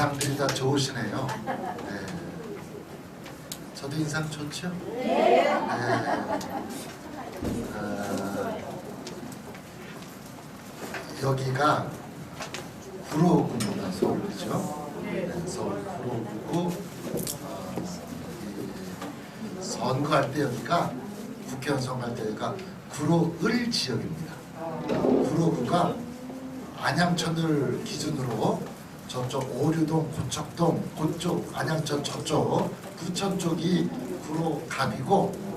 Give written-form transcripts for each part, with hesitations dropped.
인상들이 다 좋으시네요. 네. 저도 인상 좋죠? 네. 여기가 구로구입니다. 서울이죠. 네, 서울 구로구고 선거할 때 여기가 국회의원 선거할 때 여기가 구로을 지역입니다. 구로구가 안양천을 기준으로 저쪽 오류동, 고척동, 그쪽 안양천 저쪽 부천 쪽이 구로갑이고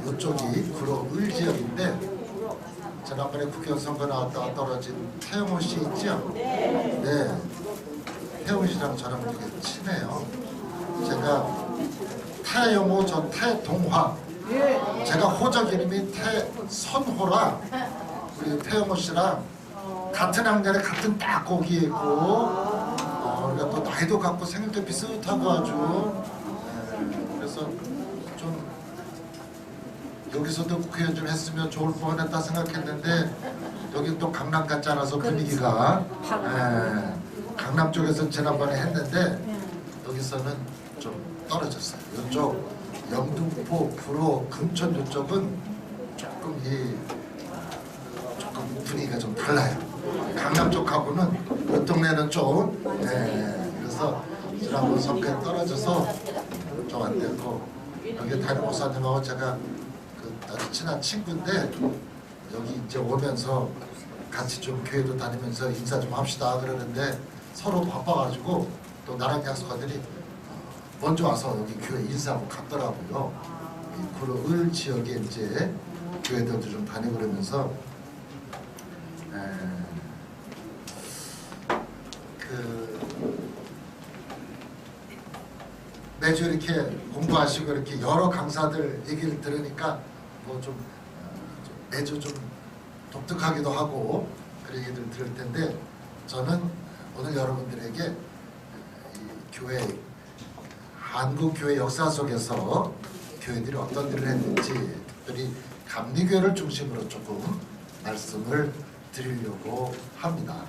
이쪽이 구로을 지역인데 지난번에 국회의원 선거 나왔다가 떨어진 태영호 씨 있죠? 네. 태영호 씨랑 저랑 되게 친해요. 제가 태영호 전 태동화. 제가 호적 이름이 태선호라 우리 태영호 씨랑 같은 학년에 같은 딱 거기에 있고 우리가 또 나이도 같고 생일도 비슷하고 아주 그래서 좀 여기서도 국회의원 좀 했으면 좋을 뻔했다 생각했는데 여기 또 강남 같지 않아서 분위기가 강남 쪽에서 지난번에 했는데 여기서는 좀 떨어졌어요. 이쪽 영등포, 구로, 금천 이쪽은 조금 분위기가 좀 달라요. 강남 쪽하고는 이 동네는 좀 그래서 지난번 선거에 떨어져서 좀 안 됐고 여기 담임 목사님하고 제가 아주 친한 친구인데 여기 이제 오면서 같이 좀 교회도 다니면서 인사 좀 합시다 그러는데 서로 바빠가지고 또 나랑 약속하더니 먼저 와서 여기 교회 인사하고 갔더라고요. 이 구로을 지역에 이제 교회들도 좀 다니고 그러면서 매주 이렇게 공부하시고 이렇게 여러 강사들 얘기를 들으니까 뭐 좀 매주 좀 독특하기도 하고 그런 얘기를 들을 텐데 저는 오늘 여러분들에게 이 교회 한국 교회 역사 속에서 교회들이 어떤 일을 했는지 특별히 감리교회를 중심으로 조금 말씀을 드리려고 합니다.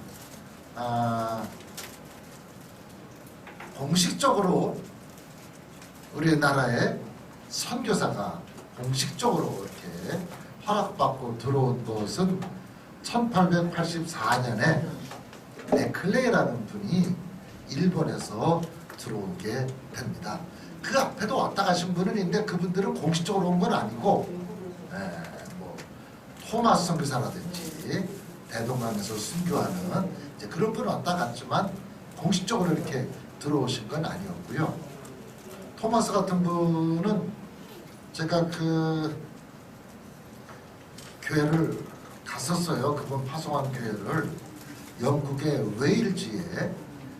공식적으로 우리나라의 선교사가 공식적으로 이렇게 허락받고 들어온 것은 1884년에 맥클레이라는 분이 일본에서 들어오게 됩니다. 그 앞에도 왔다 가신 분은 있는데 그분들은 공식적으로 온 건 아니고 뭐 토마스 선교사라든지 대동강에서 순교하는 이제 그런 분은 왔다 갔지만 공식적으로 이렇게 들어오신 건 아니었고요. 토마스 같은 분은 제가 그 교회를 갔었어요. 그분 파송한 교회를 영국의 웨일즈에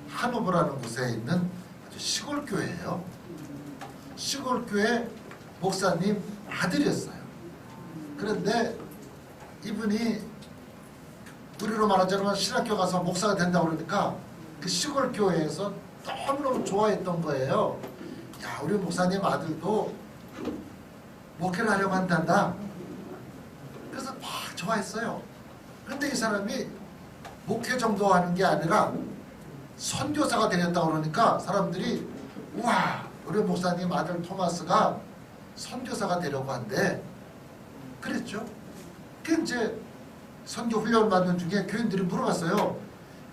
하노버라는 곳에 있는 아주 시골 교회예요. 시골 교회 목사님 아들이었어요. 그런데 이분이 우리로 말하자면 신학교 가서 목사가 된다고 그러니까 그 시골 교회에서 너무너무 좋아했던 거예요. 야, 우리 목사님 아들도 목회를 하려고 한단다. 그래서 막 좋아했어요. 근데 이 사람이 목회 정도 하는 게 아니라 선교사가 되겠다고 그러니까 사람들이 우와, 우리 목사님 아들 토마스가 선교사가 되려고 한대. 그랬죠. 그 이제 선교 훈련 받는 중에 교인들이 물어봤어요.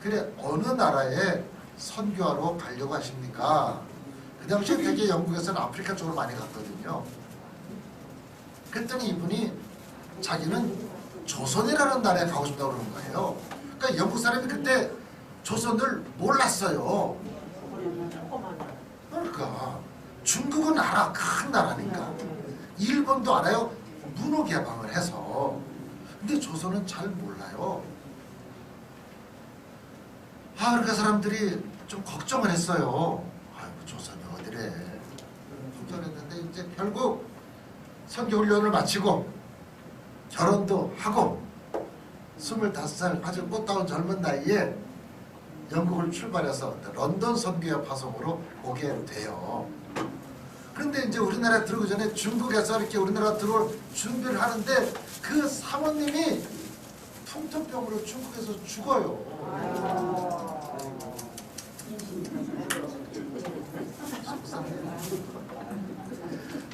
그래, 어느 나라에 선교하러 가려고 하십니까? 그 당시에 되게 영국에서는 아프리카 쪽으로 많이 갔거든요. 그랬더니 이분이 자기는 조선이라는 나라에 가고 싶다고 그러는 거예요. 그러니까 영국 사람이 그때 조선을 몰랐어요. 그러니까 중국은 알아. 큰 나라니까. 일본도 알아요. 문호 개방을 해서. 근데 조선은 잘 몰라요. 그러니까 사람들이 좀 걱정을 했어요. 아이고, 조선이 어디래. 걱정했는데 이제 결국 선교훈련을 마치고 결혼도 하고 25살 아주 꽃다운 젊은 나이에 영국을 출발해서 런던 선교회 파송으로 오게 돼요. 그런데 이제 우리나라에 들어오기 전에 중국에서 이렇게 우리나라 들어올 준비를 하는데 그 사모님이 풍토병으로 중국에서 죽어요.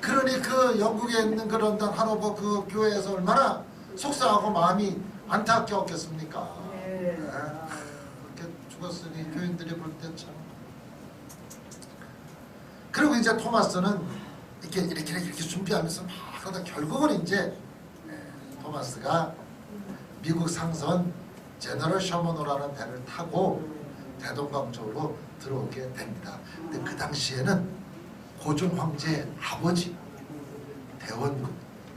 그러니 그 영국에 있는 그런 하노버 그 교회에서 얼마나 속상하고 마음이 안타까웠겠습니까? 그렇게 죽었으니 교인들이 볼 때 참. 그리고 이제 토마스는 이렇게 준비하면서 막 하다 결국은 이제 토마스가 미국 상선 제너럴 셔먼호라는 배를 타고 대동강 쪽으로 들어오게 됩니다. 근데 그 당시에는 고종 황제의 아버지 대원군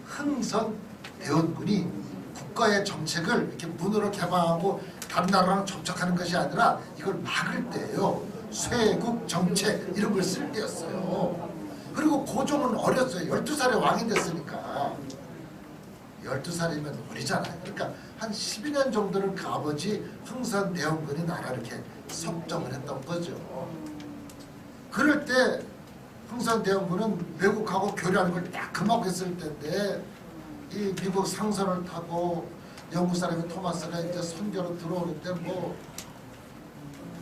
흥선 대원군이 국가의 정책을 이렇게 문으로 개방하고 다른 나라랑 접촉하는 것이 아니라 이걸 막을 때예요. 쇄국 정책 이런 걸 쓸 때였어요. 그리고 고종은 어렸어요. 12살에 왕이 됐으니까 12살이면 어리잖아요. 그러니까 한 12년 정도는 그 아버지 흥선 대원군이 나라 이렇게 섭정을 했던 거죠. 그럴 때 흥선 대원군은 외국하고 교류하는 걸 딱 금하겠을 때인데 이 미국 상선을 타고 영국 사람인 토마스가 이제 선교로 들어오는데 뭐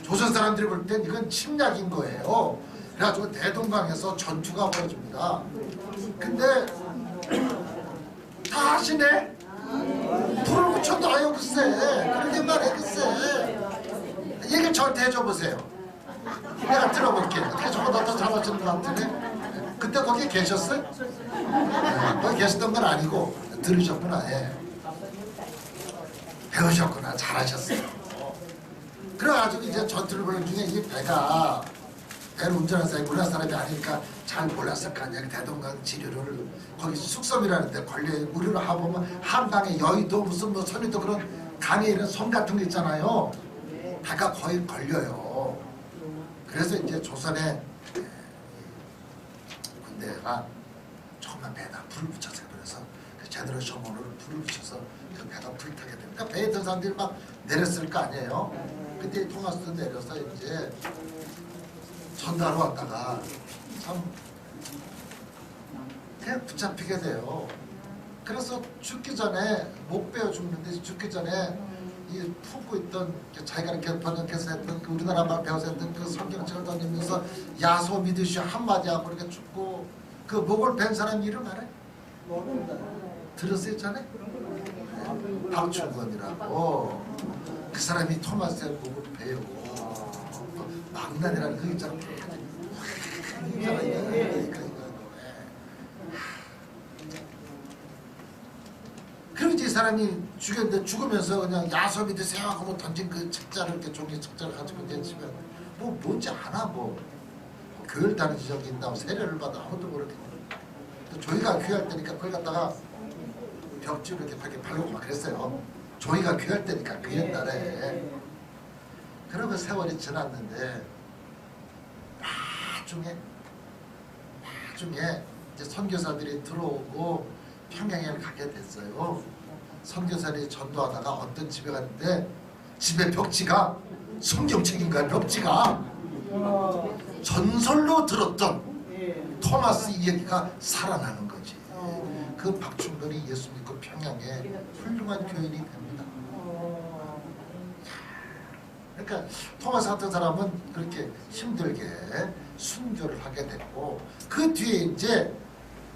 조선 사람들이 볼 땐 이건 침략인 거예요. 그래가지고 대동강에서 전투가 벌어집니다. 근데 다 하시네? 불을 붙여도 아유 글쎄 그렇게 말해 글쎄 얘기를 저한테 해줘보세요. 내가 들어볼게. 어떻게 저보다 더 잘하시는 것 같으네? 그때 거기 계셨어요? 거기 계셨던 건 아니고 들으셨구나. 예. 배우셨구나. 잘하셨어요. 그래가지고 이제 전투를 벌인 중에 이 배가 배를 운전한 사람이 우리나라 사람이 아니니까 잘 몰랐을 거 아니야. 대동강 지류를 거기 숙섬이라는 데 걸려요. 우리로 하보면 한강에 여의도 무슨 뭐 선의도 그런 강에 이런 섬 같은 거 있잖아요. 배가 거의 걸려요. 그래서 이제 조선의 군대가 조금만 배에다 불을 붙여서 그래서 그 제대로 셔먼으로 불을 붙여서 그 배가 불타게 됩니다. 배에 있던 사람들이 막 내렸을 거 아니에요. 그때 토마스도 내려서 이제 전달하러 왔다가 참 그냥 붙잡히게 돼요. 그래서 죽기 전에 못 배워 죽는데 죽기 전에 이 품고 있던 자기가 이렇게 번역해서 했던 그 우리나라 말 배워서 했던 그 성경책을 던지면서 야소 믿으시오 한마디 하고 이렇게 죽고 그 목을 벤 사람 이름 알아요? 들었어요 전에? 네. 박충건이라고 그 사람이 토마스의 목을 베고 망난이라는 그 있잖아. 그럼 이제 이 사람이 죽였는데 죽으면서 그냥 야소 믿으세요 하고 던진 그 책자를 이렇게 종이 책자를 가지고 이제 집에 뭐 뭔지 아나 뭐 교회를 다니는 적이 있나 세례를 받아 아무도 모르겠네. 조이가 귀할 때니까 그걸 갖다가 벽지로 이렇게 바르고 막 그랬어요. 조이가 귀할 때니까 그 옛날에. 그러고 세월이 지났는데 나중에 이제 선교사들이 들어오고 평양에 가게 됐어요. 선교사들이 전도하다가 어떤 집에 갔는데 집에 벽지가 성경책인 거야. 벽지가 전설로 들었던 토마스 이야기가 살아나는 거지. 그 박충건이 예수 믿고 평양에 훌륭한 교인이 됩니다. 그러니까 토마스 같은 사람은 그렇게 힘들게 순교를 하게 됐고 그 뒤에 이제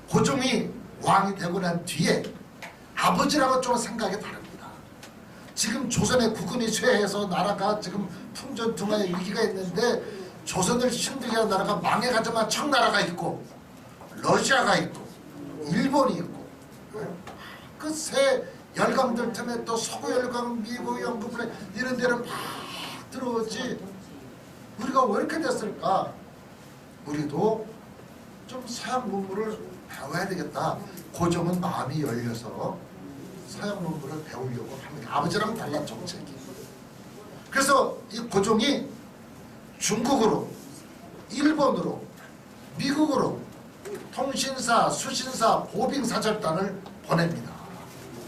고종이 왕이 되고 난 뒤에 아버지라고 좀 생각이 다릅니다. 지금 조선의 국군이 쇠해서 나라가 지금 풍전등화의 위기가 있는데 조선을 힘들게 하는 나라가 망해가지만 청나라가 있고 러시아가 있고 일본이 있고 그 새 열강들 틈에 또 서구 열강, 미국, 영국 이런 데는 막 들어오지. 우리가 왜 이렇게 됐을까? 우리도 좀 서양 문물을 배워야 되겠다. 고종은 마음이 열려서 서양 문물을 배우려고 합니다. 아버지랑 달라 정책이. 그래서 이 고종이 중국으로, 일본으로, 미국으로 통신사, 수신사, 보빙사절단을 보냅니다.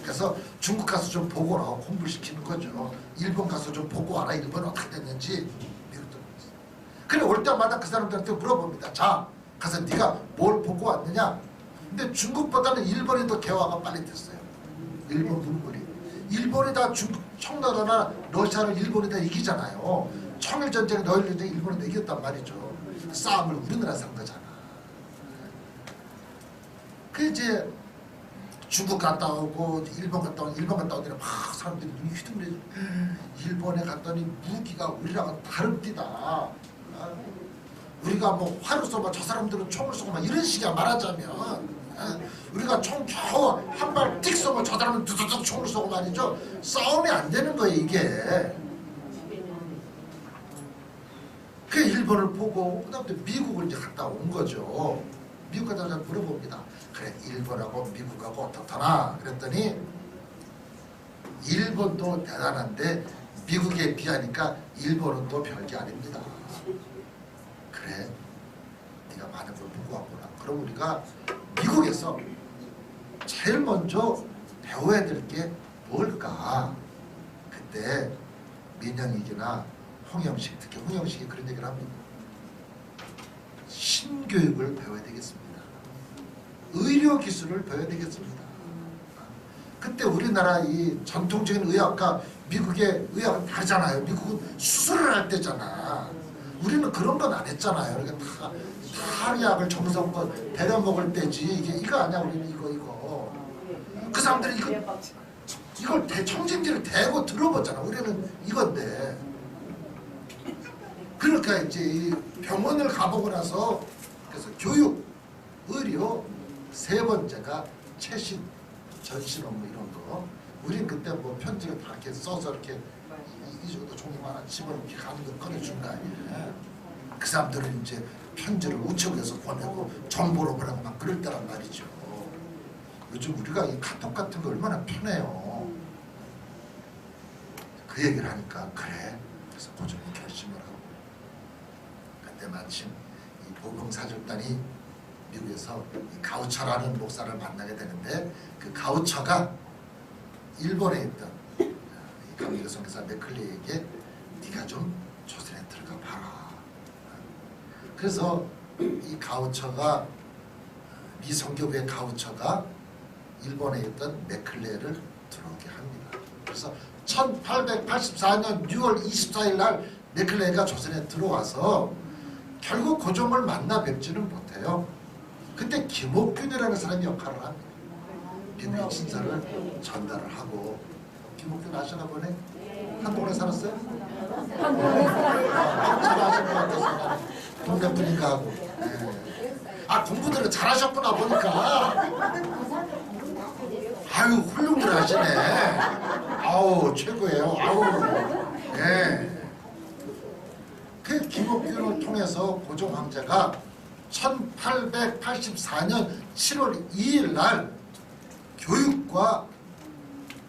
그래서 중국 가서 좀 보고 와라 공부를 시키는 거죠. 일본 가서 좀 보고 와라. 일본 어떻게 됐는지. 미국도 그래 올 때마다 그 사람들한테 물어봅니다. 자 가서 네가 뭘 보고 왔느냐. 근데 중국보다는 일본이 더 개화가 빨리 됐어요. 일본 문물이. 일본이 다 중국 청나라나 러시아를 일본이 다 이기잖아요. 청일전쟁에 노일 전쟁 일본은 이겼단 말이죠. 싸움을 우리나라 산 거잖아. 그 이제 중국 갔다 오고 일본 갔다 오더니 막 사람들이 눈이 휘둥그레. 일본에 갔더니 무기가 우리랑은 다릅디다. 우리가 뭐 화를 쏘면 저 사람들은 총을 쏘고 막 이런 식이야. 말하자면 우리가 총 겨우 한 발 띡 쏘면 저 사람은 두두둑 총을 쏘고 말이죠. 싸움이 안 되는 거예요 이게. 그 일본을 보고 그다음에 미국을 이제 갔다 온 거죠. 미국 갔다 와서 물어봅니다. 그래 일본하고 미국하고 어떻더나 그랬더니 일본도 대단한데 미국에 비하니까 일본은 또 별게 아닙니다. 그래 네가 많은 걸 보고 왔구나. 그럼 우리가 미국에서 제일 먼저 배워야 될 게 뭘까? 그때 민영익이나 홍영식, 특히 홍영식이 그런 얘기를 합니다. 신교육을 배워야 되겠습니다. 의료 기술을 배워야 되겠습니다. 그때 우리나라 이 전통적인 의학과 미국의 의학은 다르잖아요. 미국은 수술을 할 때잖아. 우리는 그런 건 안 했잖아요. 그러니까 다 한의학을 정성껏 배려 먹을 때지. 이거 아니야. 우리는 이거. 그 사람들이 이걸 청진기를 대고 들어보잖아. 우리는 이건데. 그러니까 이제 이 병원을 가보고 나서 그래서 교육, 의료, 세 번째가 최신, 전신 업무 이런 거. 우린 그때 뭐 편지를 다 이렇게 써서 이렇게 이 정도 종이만 하나 집어넣기 가는 거 꺼내준 거 아니에요. 그 사람들은 이제 편지를 우체국에서 보내고 정보로 보내고 막 그럴 때란 말이죠. 요즘 우리가 이 카톡 같은 거 얼마나 편해요. 그 얘기를 하니까 그래. 그래서 고정이 결심을 하고 그때 마침 이 보금사절단이 미국에서 이 가우처라는 목사를 만나게 되는데 그 가우처가 일본에 있던 이 감리교 선교사 맥클리에게 네가 좀 조선에 들어가 봐라. 그래서 이 가우처가 미성교부의 가우처가 일본에 있던 맥클레를 들어오게 합니다. 그래서 1884년 6월 24일 날 맥클레가 조선에 들어와서 결국 고종을 만나 뵙지는 못해요. 그때 김옥균이라는 사람이 역할을 합니다. 미국의 진사를 전달을 하고. 김옥균 아시나 보네? 한동안에 살았어요? 한동안에 살았어요. 잘 아실 것 같아서 동네 분인가 하고. 네. 아 공부들을 잘하셨구나 보니까. 아유 훌륭들 하시네. 아우 최고예요. 아우. 네. 그 김옥균을 통해서 고종 황제가 1884년 7월 2일 날 교육과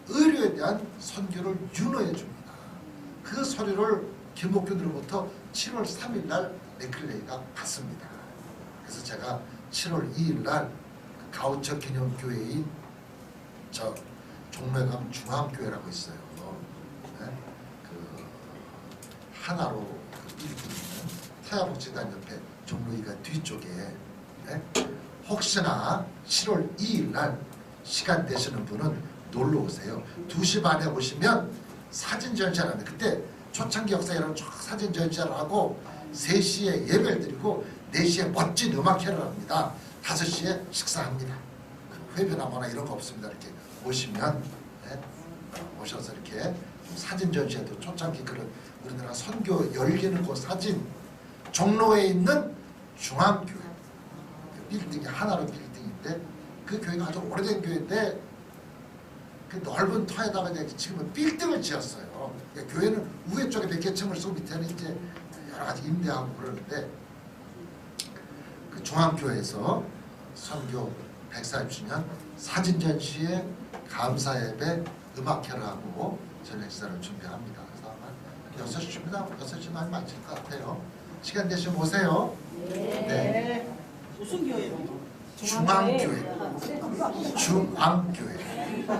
의료에 대한 선교를 윤호해 줍니다. 그 서류를 김옥균으로부터 7월 3일 날 맥클레이가 받습니다. 그래서 제가 7월 2일 날 가우처 기념교회인 저 종로감 중앙교회라고 있어요. 네? 그 하나로 일부 있는 태아복지단 옆에 종로이가 뒤쪽에. 네? 혹시나 7월 2일 날 시간 되시는 분은 놀러 오세요. 2시 반에 오시면 사진 전시를 합니다. 그때 초창기 역사에는 쫙 사진 전시를 하고 3시에 예배를 드리고 4시에 멋진 음악회를 합니다. 5시에 식사합니다. 회비나 뭐나 이런 거 없습니다. 이렇게 오시면 네? 오셔서 이렇게 사진 전시회도 초창기 그런 우리나라 선교 열리는 곳 사진. 종로에 있는 중앙교회 빌딩이 하나로 빌딩인데 그 교회가 아주 오래된 교회인데 그 넓은 터에다가 지금은 빌딩을 지었어요. 그러니까 교회는 위에 쪽에 몇 개 층을 쓰고 밑에는 이제 여러 가지 임대하고 그러는데 그 중앙교회에서 선교 140주년 사진 전시회 감사 예배 음악회를 하고 저녁 식사를 준비합니다. 그래서 아마 6시쯤이나 6시만 맞을 것 같아요. 시간 되시면 오세요. 네. 무슨 교회로? 중앙교회.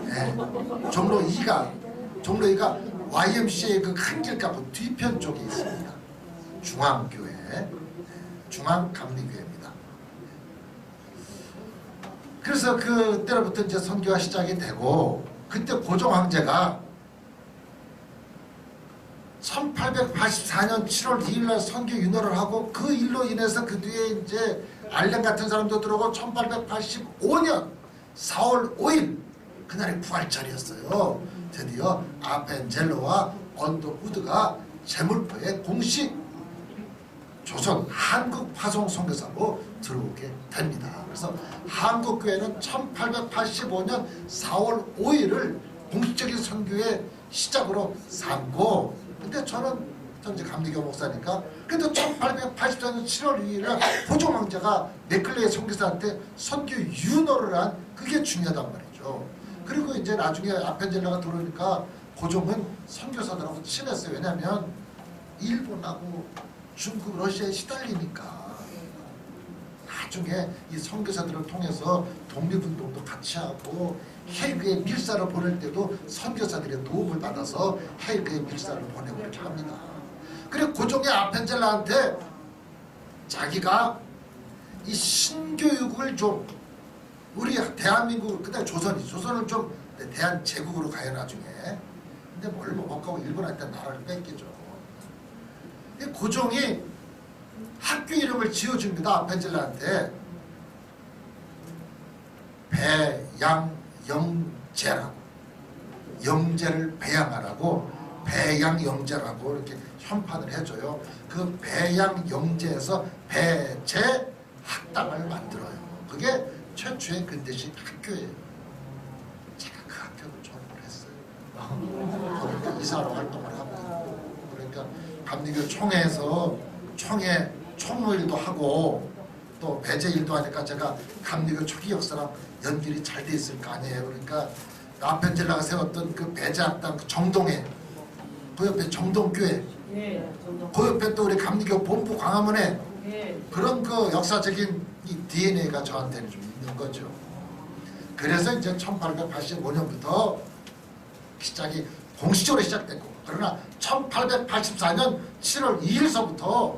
네. 종로 2가 YMCA 그 큰 길가고 뒤편 쪽에 있습니다. 중앙교회. 네. 중앙감리교회입니다. 그래서 그때로부터 이제 선교가 시작이 되고 그때 고종 황제가 1884년 7월 2일 날 선교 윤호를 하고 그 일로 인해서 그 뒤에 이제 알렌 같은 사람도 들어오고 1885년 4월 5일 그날이 부활절이었어요. 드디어 아펜젤로와 언더우드가 제물포에 공식 조선 한국 파송 선교사로 들어오게 됩니다. 그래서 한국교회는 1885년 4월 5일을 공식적인 선교의 시작으로 삼고, 근데 저는 이제 감리교 목사니까 그래도 1884년 7월 2일에 고종 황제가 맥클레의 선교사한테 선교 윤호를 한 그게 중요하단 말이죠. 그리고 이제 나중에 아펜젤라가 들어오니까 고종은 선교사들하고 친했어요. 왜냐하면 일본하고 중국, 러시아에 시달리니까 나중에 이 선교사들을 통해서 독립운동도 같이 하고 해외에 밀사를 보낼 때도 선교사들의 도움을 받아서 해외에 밀사를 보내고 이렇게 합니다. 그리고 고종이 아펜젤라한테 자기가 이 신교육을 좀 우리 대한민국 그다음 조선을 좀 대한제국으로 가요 나중에. 근데 뭘 못 가고 일본한테 나라를 뺏기죠. 고종이 학교 이름을 지어줍니다. 아펜젤라한테 배양영제라고, 영제를 배양하라고 배양영제라고 이렇게 현판을 해줘요. 그 배양영제에서 배제학당을 만들어요. 그게 최초의 근대식 학교예요. 제가 그 학교를 졸업을 했어요. 그러니까 이사로 활동을 하고, 그러니까 감리교 총회에서 총회 총무일도 하고 또 배제 일도 하니까 제가 감리교 초기 역사랑 연결이 잘 돼 있을 거 아니에요. 그러니까 아펜젤라가 세웠던 그 배제학당 그 정동회, 그 옆에 정동교회, 그 옆에 또 우리 감리교 본부 광화문에 그런 그 역사적인 이 DNA가 저한테는 좀 있는 거죠. 그래서 이제 1885년부터 시작이 공식적으로 시작됐고, 그러나 1884년 7월 2일서부터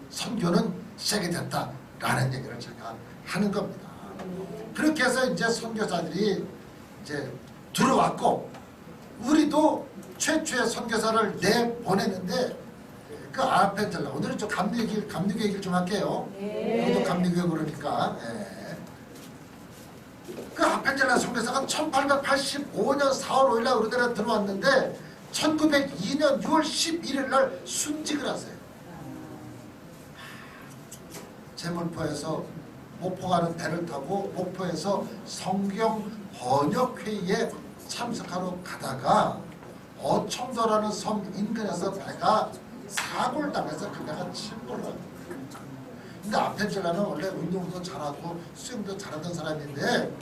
선교는 시작이 됐다라는 얘기를 제가 하는 겁니다. 그렇게 해서 이제 선교사들이 이제 들어왔고, 우리도 최초의 선교사를 내보냈는데 그 아펜젤라, 오늘은 좀 감리교 얘기를 좀 할게요. 저도 감리교 그러니까. 그 아펜젤라 선교사가 1885년 4월 5일 날 우리나라에 들어왔는데 1902년 6월 11일 날 순직을 하세요. 제물포에서 목포 가는 배를 타고 목포에서 성경 번역회의에 참석하러 가다가 어청도라는 섬 인근에서 배가 사고를 당해서 그 배가 침몰을 합니다. 근데 아펜젤라는 원래 운동도 잘하고 수영도 잘하던 사람인데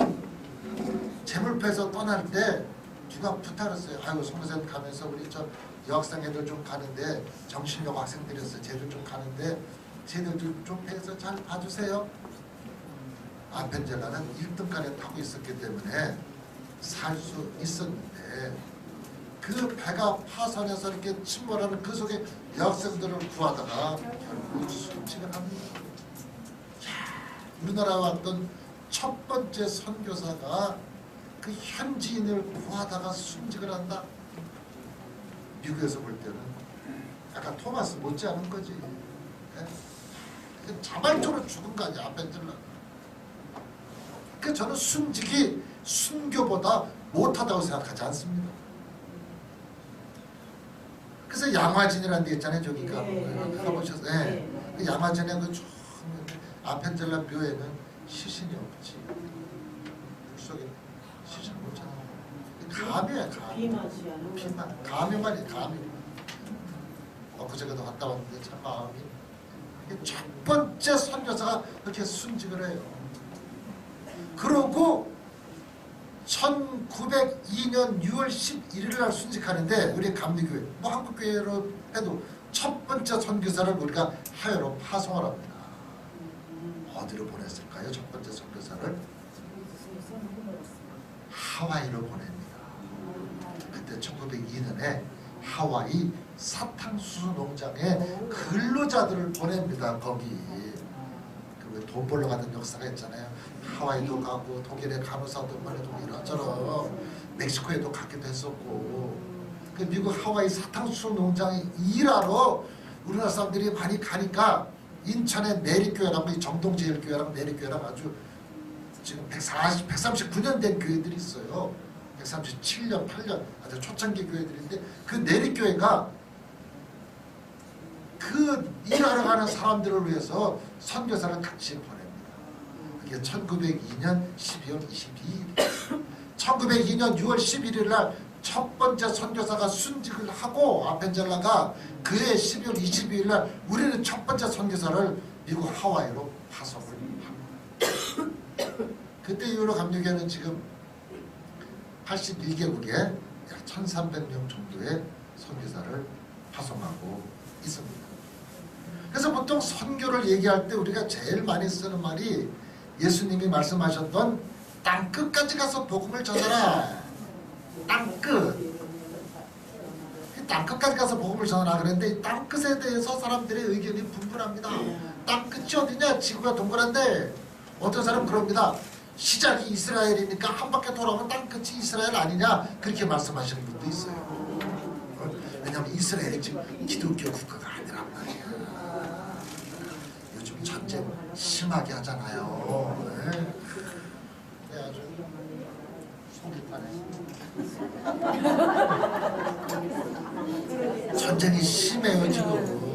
제물포에서 떠날 때 누가 부탁을 했어요. 아이고 선교사님 가면서 우리 저 여학생 애들 좀 가는데 정신력 학생들이었어요. 쟤들 좀 가는데 쟤들 좀 배에서 잘 봐주세요. 아펜젤라는 1등간에 타고 있었기 때문에 살 수 있었는데 그 배가 파선해서 이렇게 침몰하는 그 속에 여학생들을 구하다가 결국 순직을 합니다. 우리나라에 왔던 첫 번째 선교사가 그 현지인을 구하다가 순직을 한다. 미국에서 볼 때는 약간 토마스 못지않은 거지. 자발적으로 죽은 거 아니야 아펜젤라. 그 저는 순직이 순교보다 못하다고 생각하지 않습니다. 그래서 양화진이라는 데 있잖아요. 저기가 가보셨어요. 그 양화진에 그 아펜젤라 묘에는 시신이 없지. 물속에 시신 못 찾아. 감이야 감. 피만. 감이만이 감이. 그저께도 갔다 왔는데 참 마음이. 첫 번째 선교사가 그렇게 순직을 해요. 그러고 1902년 6월 11일 날 순직하는데 우리 감리교회, 뭐 한국교회로 해도 첫 번째 선교사를 우리가 해외로 파송을 합니다. 어디로 보냈을까요? 첫 번째 선교사를 하와이로 보냅니다. 그때 1902년에 하와이 사탕수수 농장에 근로자들을 보냅니다. 거기 돈 벌러 가는 역사가 있잖아요. 하와이도 가고 독일의 간호사도 말해도 이런저런 멕시코에도 가기도 했었고 그 미국 하와이 사탕수수 농장에 일하러 우리나라 사람들이 많이 가니까 인천의 내리교회라고 이 정동제일교회랑 내리교회랑 아주 지금 139년 된 교회들이 있어요. 137년, 8년 아주 초창기 교회들인데 그 내리교회가 그 일하러 가는 사람들을 위해서 선교사를 같이 보냅니다. 그게 1902년 12월 22일 1902년 6월 11일 날 첫 번째 선교사가 순직을 하고 아펜젤라가 그해 12월 22일 날 우리는 첫 번째 선교사를 미국 하와이로 파송을 합니다. 그때 이후로 감리교회는 지금 81개국에 약 1300명 정도의 선교사를 파송하고 있습니다. 그래서 보통 선교를 얘기할 때 우리가 제일 많이 쓰는 말이 예수님이 말씀하셨던 땅 끝까지 가서 복음을 전하라. 땅끝. 땅끝까지 가서 복음을 전하라 그랬는데 이 땅끝에 대해서 사람들의 의견이 분분합니다. 땅끝이 어디냐? 지구가 동그란데 어떤 사람은 그럽니다. 시작이 이스라엘이니까 한 바퀴 돌아오면 땅끝이 이스라엘 아니냐? 그렇게 말씀하시는 분도 있어요. 왜냐하면 이스라엘이 지금 기독교 국가가 아니란 말이야. 요즘 전쟁 심하게 하잖아요. 네. 아주 속이 타네. 전쟁이 심해요 지금.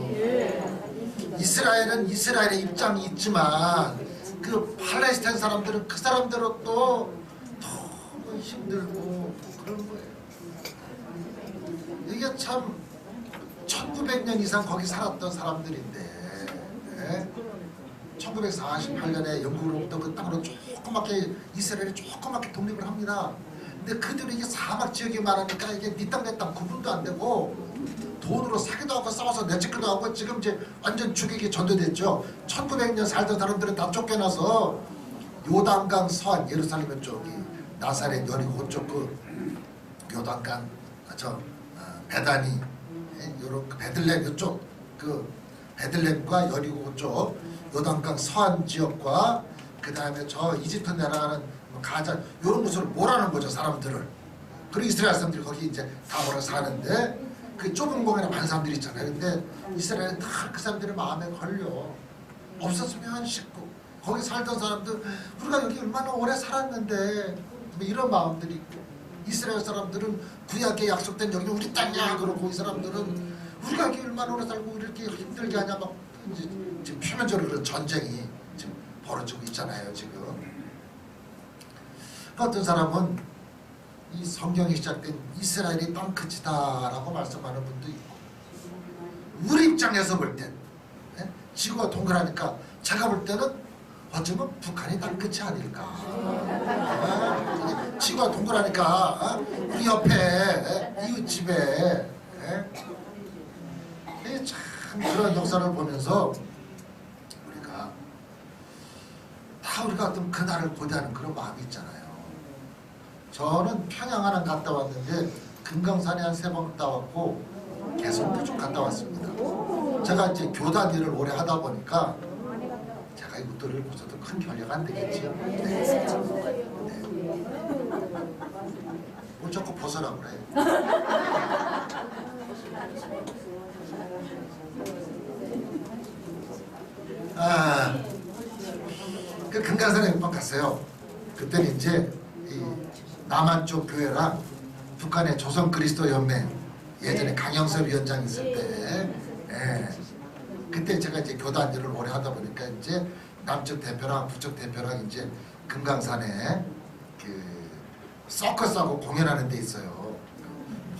이스라엘은 이스라엘의 입장이 있지만 그 팔레스타인 사람들은 그 사람대로 또 너무 힘들고 그런 거예요. 이게 참 1900년 이상 거기 살았던 사람들인데 네? 1948년에 영국으로부터 그 땅으로 조그맣게 이스라엘이 조그맣게 독립을 합니다. 근데 그들이 이게 사막 지역이 많으니까 이게 네 땅 내 땅 구분도 안 되고 돈으로 사기도 하고 싸워서 내쫓기도 하고 지금 이제 완전 주객이 전도됐죠. 1900년 살던 사람들은 다 쫓겨나서 요단강 서안 예루살렘 쪽이 나사렛 여리고 쪽 그 요단강 베다니 요런 베들레헴 이쪽 그 베들레헴과 여리고 쪽 요단강 서안 지역과 그 다음에 저 이집트 내려가는 가자 이런 곳으로 몰아는 거죠 사람들을. 그리고 이스라엘 사람들이 거기 이제 다 몰아 사는데 그 좁은 공간에 많은 사람들이 있잖아요. 근데 이스라엘은 다 그 사람들의 마음에 걸려. 없었으면 싶고 거기 살던 사람들 우리가 여기 얼마나 오래 살았는데 뭐 이런 마음들이 있고 이스라엘 사람들은 구약에 약속된 여기 우리 땅이야 그러고 이 사람들은 우리가 여기 얼마나 오래 살고 이렇게 힘들게 하냐 막 이제 지금 표면적으로 그런 전쟁이 지금 벌어지고 있잖아요 지금. 어떤 사람은 이 성경이 시작된 이스라엘이 땅끝이다라고 말씀하는 분도 있고 우리 입장에서 볼 땐 지구가 동그라니까 제가 볼 때는 어쩌면 북한이 땅끝이 아닐까. 지구가 동그라니까 우리 옆에 이웃집에 참 그런 역사를 보면서 우리가 어떤 그날을 고대하는 그런 마음이 있잖아요. 저는 평양 하나 갔다 왔는데 금강산에 한 3번 갔다 왔고 개성도 좀 갔다 왔습니다. 제가 이제 교단 일을 오래 하다 보니까 제가 이 웃돌이를 보셔도 큰 결례가 안 되겠지요. 네. 뭘 자꾸 벗으라 그래. 그 금강산에 몇 번 갔어요. 그때는 이제 이 남한 쪽 교회랑 북한의 조선 그리스도 연맹 예전에 강영섭 위원장 있을 때 그때 제가 이제 교단 일을 오래 하다 보니까 이제 남쪽 대표랑 북쪽 대표랑 이제 금강산에 그 서커스하고 공연하는 데 있어요.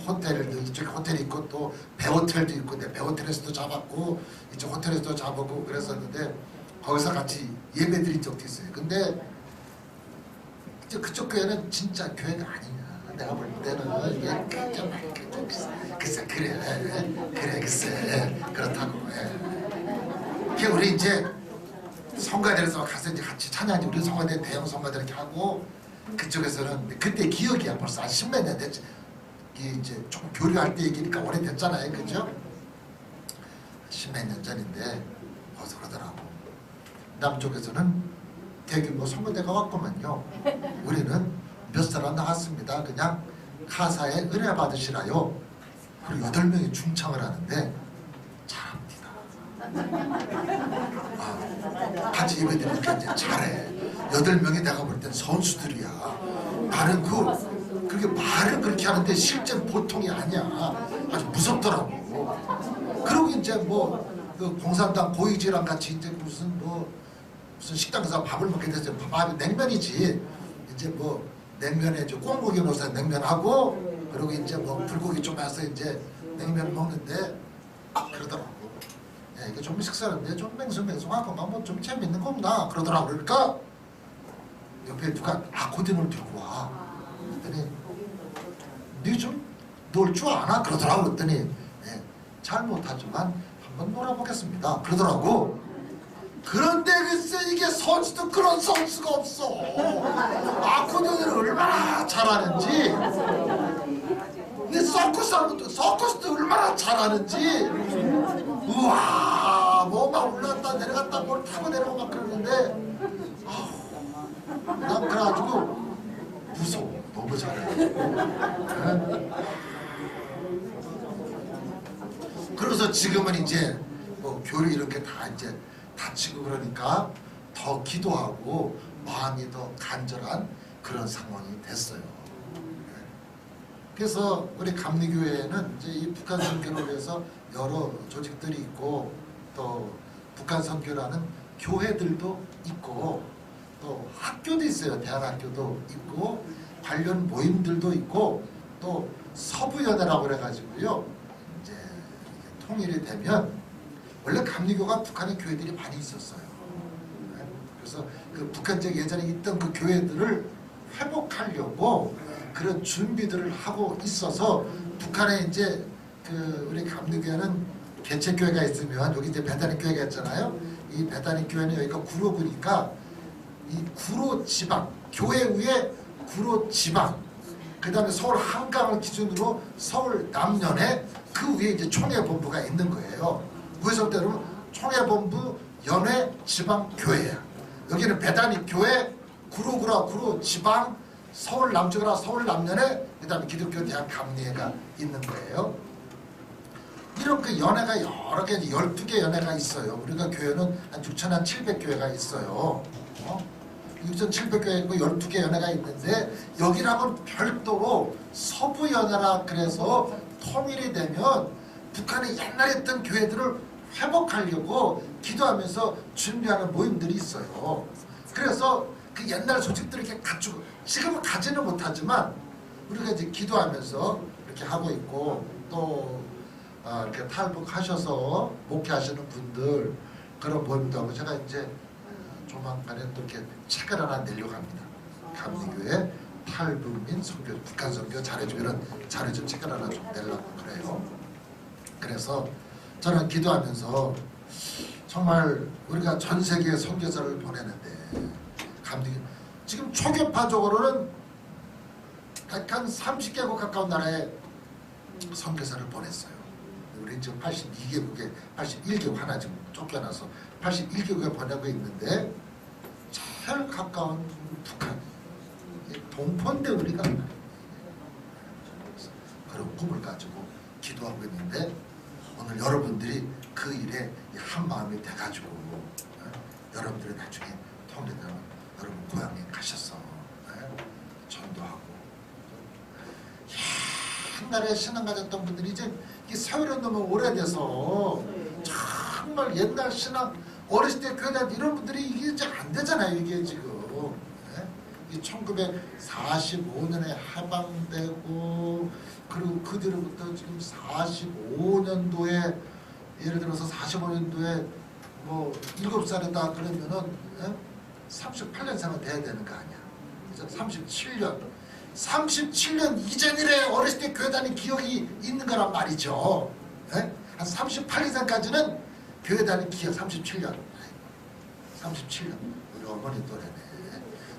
호텔도 이쪽에 호텔이 있고 또 배호텔도 있고 내 배호텔에서도 잡았고 이쪽 호텔에서도 잡았고 그랬었는데 거기서 같이 예배 드린 적도 있어요. 근데 이제 그쪽 교회는 진짜 교회가 아니냐. 내가 볼 때는 글쎄 그래 글쎄 그렇다고. 우리 이제 성가대에서 가서 이제 같이 찬양하지. 우리 성가대 대형 성가대 이렇게 하고 그쪽에서는 그때 기억이야 벌써 한 10몇 년 됐지. 이제 조금 교류할 때 얘기니까 오래됐잖아요, 그죠? 10몇 년 전인데 거기서 그러더라고. 남쪽에서는 대규모 선거대가 왔구만요. 우리는 몇 사람 나갔습니다. 그냥 가사에 은혜 받으시라요. 그리고 8명이 중창을 하는데 잘합니다. 같이 예배드리니까 이제 잘해. 8명이 내가 볼 땐 선수들이야. 나는 그렇게 말은 그렇게 하는데 실제 보통이 아니야. 아주 무섭더라고. 그리고 이제 그 공산당 고위지랑 같이 이제 무슨 식당에서 밥을 먹게 됐어요. 밥이 냉면이지. 이제 냉면에 이제 꽁고기 넣어서 냉면하고, 그리고 이제 불고기 좀 해서 이제 냉면 먹는데 그러더라고. 이게 좀 식사하는데 좀 맹숭맹숭하고 좀 재밌는 거 없나 그러더라고. 그러니까 옆에 누가 아코디언을 들고 와. 그랬더니 니 좀 놀 줄 아나? 그러더라고. 그랬더니 잘 못하지만 한번 놀아보겠습니다 그러더라고. 그런데 글쎄 이게 선수도 그런 선수가 없어. 아코디언을 얼마나 잘하는지, 근데 서커스도 얼마나 잘하는지. 우와 막 올라갔다 내려갔다 뭘 타고 내려오고 막 그러는데 난 그래가지고 무서워. 너무 잘해. 그래서 지금은 이제 교류 이렇게 다 이제 다치고 그러니까 더 기도하고 마음이 더 간절한 그런 상황이 됐어요. 그래서 우리 감리교회에는 이제 이 북한 선교를 위해서 여러 조직들이 있고, 또 북한 선교라는 교회들도 있고, 또 학교도 있어요. 대안학교도 있고, 관련 모임들도 있고, 또 서부연회라고 그래가지고요. 이제 통일이 되면 원래 감리교가 북한에 교회들이 많이 있었어요. 그래서 그 북한적 예전에 있던 그 교회들을 회복하려고 그런 준비들을 하고 있어서, 북한에 이제 우리 감리교회는 개척교회가 있으면 여기 이제 베다니 교회가 있잖아요. 이 베다니 교회는 여기가 구로구니까 이 구로 지방, 교회 위에 구로 지방, 그 다음에 서울 한강을 기준으로 서울 남연에 그 위에 이제 총회본부가 있는 거예요. 그래서 때로 총회본부 연회 지방교회야. 여기는 베다니 교회, 구로구라 구로 지방, 서울 남쪽이라 서울 남연에, 그 다음에 기독교 대학 감리회가 있는 거예요. 이런 그 연회가 여러 개, 12개 연회가 있어요. 우리가 교회는 한 6,700교회가 있어요. 6,700교회 있고 12개 연회가 있는데, 여기랑은 별도로 서부연회라 그래서 통일이 되면 북한에 옛날에 있던 교회들을 회복하려고 기도하면서 준비하는 모임들이 있어요. 그래서 그 옛날 조직들을 이렇게 갖추고, 지금은 가지는 못하지만 우리가 이제 기도하면서 이렇게 하고 있고, 또 이렇게 탈북하셔서 목회하시는 분들 그런 모임도 하고, 제가 이제 조만간에 또 이렇게 책을 하나 내려고 합니다. 감리교회 탈북민 선교, 북한 선교 잘해주면 잘해준 책을 하나 좀 내려고 그래요. 그래서 저는 기도하면서 정말 우리가 전 세계에 선교사를 보내는데, 지금 초교파적으로는 한 30개국 가까운 나라에 선교사를 보냈어요. 우리 지금 82개국에 81개국 하나 지금 쫓겨나서 81개국에 보내고 있는데, 제일 가까운 북한, 동포인데 우리가 그런 꿈을 가지고 기도하고 있는데, 오늘 여러분들이 그 일에 한 마음이 돼가지고 여러분들이 나중에 통일되면 여러분 고향에 가셔서 전도하고, 옛날에 신앙 가졌던 분들이 이제 세월이 너무 오래돼서 정말 옛날 신앙 어렸을 때 교회 다닐 이런 분들이 이게 이제 안 되잖아요. 이게 지금 이 1945년에 해방되고, 그리고 그 뒤로부터 지금 45년도에 예를 들어서 45년도에 7살이다 그러면은 38년생은 돼야 되는 거 아니야. 그래서 37년 이전이래 어렸을 때 교회 다닌 기억이 있는 거란 말이죠. 한 38년까지는 교회 다닌 기억 37년 우리 어머니 또래네.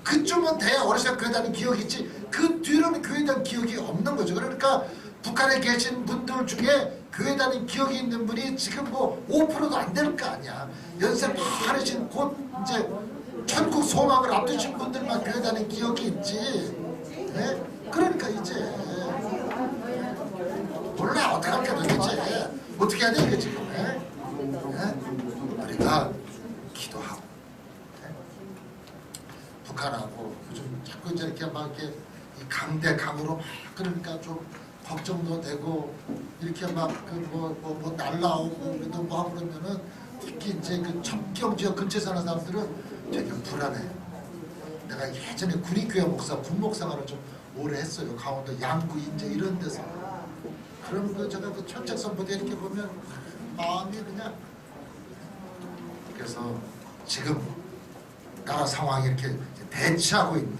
그쯤은 돼야 어렸을 때 교회 다닌 기억이 있지, 그 뒤로는 교회 다닌 기억이 없는 거죠. 그러니까 북한에 계신 분들 중에 교회 다닌 기억이 있는 분이 지금 5%도 안 될 거 아니야. 연세 많으신 곧 이제 천국 소망을 앞두신 분들만 교회 다닌 기억이 있지. 네? 그러니까 이제 몰라 어떻게 할까 도대체 어떻게 해야 돼 이게 지금 우리가 기도하고 북한하고 요즘 자꾸 이제 이렇게 막 이렇게 강대강으로 막 그러니까 좀 걱정도 되고 이렇게 막 그 뭐 날라오고 그래도 뭐 하고 그러면은 특히 이제 그 첩경 지역 근처에 사는 사람들은 되게 불안해요. 내가 예전에 군인교회 목사, 군목사관을 좀 오래 했어요. 강원도 양구, 인제 이런 데서. 그럼 그 제가 그 천책 선보대 이렇게 보면 마음이 그냥. 그래서 지금 나라 상황이 이렇게 대치하고 있는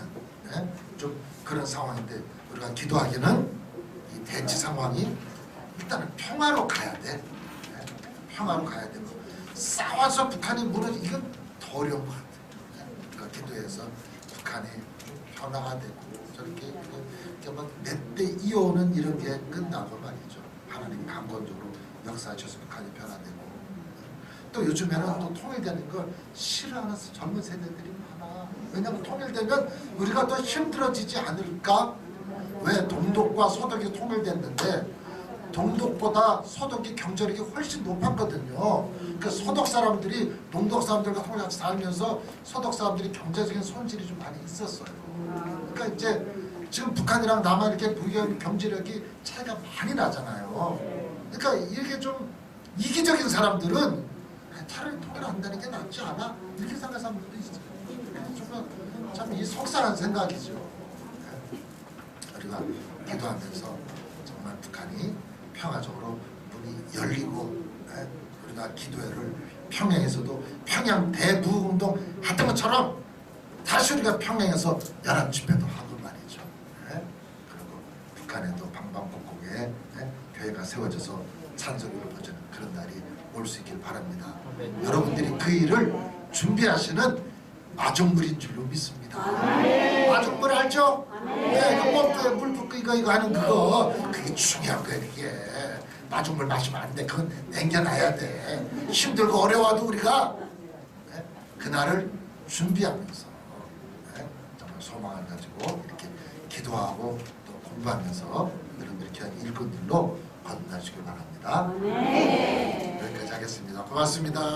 좀 그런 상황인데 우리가 기도하기는 이 대치 상황이 일단은 평화로 가야 돼. 평화로 가야 되고 싸워서 북한이 무너지 이건 더 어려운 것 같아. 그러니까 기도해서 북한이 좀 변화가 되고 저렇게 몇 대 이어오는 이런 게 끝나고 말이죠. 하나님 강권적으로 역사하셔서 북한이 변화되고 또 요즘에는 또 통일되는 걸 싫어하는 젊은 세대들이 많아. 왜냐하면 통일되면 우리가 더 힘들어지지 않을까? 왜 동독과 서독이 통일됐는데 동독보다 서독이 경제력이 훨씬 높았거든요. 그 서독 사람들이 동독 사람들과 통일같이 살면서 서독 사람들이 경제적인 손실이 좀 많이 있었어요. 그러니까 이제 지금 북한이랑 남한 이렇게 경제력이 차이가 많이 나잖아요. 그러니까 이게 좀 이기적인 사람들은 차라리 통일 안 되는 게 낫지 않아? 이렇게 생각하는 사람들도 있어요. 정말 참 이 속상한 생각이죠. 우리가 기도하면서 정말 북한이 평화적으로 문이 열리고 우리가 기도회를 평양에서도 평양 대부운동 했던 것처럼 다시 우리가 평양에서 연합 집회도 하고 말이죠. 그리고 북한에도 방방곡곡에 교회가 세워져서 찬송을 보여주는 그런 날이 올 수 있길 바랍니다. 여러분들이 그 일을 준비하시는 마중물인 줄로 믿습니다. 마중물 알죠? 그 물 붓고 이거 하는 그게 중요한 거예요. 그게 마중물 마시면 안 돼. 그건 남겨놔야 돼. 힘들고 어려워도 우리가 그날을 준비하면서 정말 소망을 가지고 이렇게 기도하고 또 공부하면서 여러분들이 그냥 일꾼들로 건너시길 바랍니다. 여기까지 하겠습니다. 고맙습니다.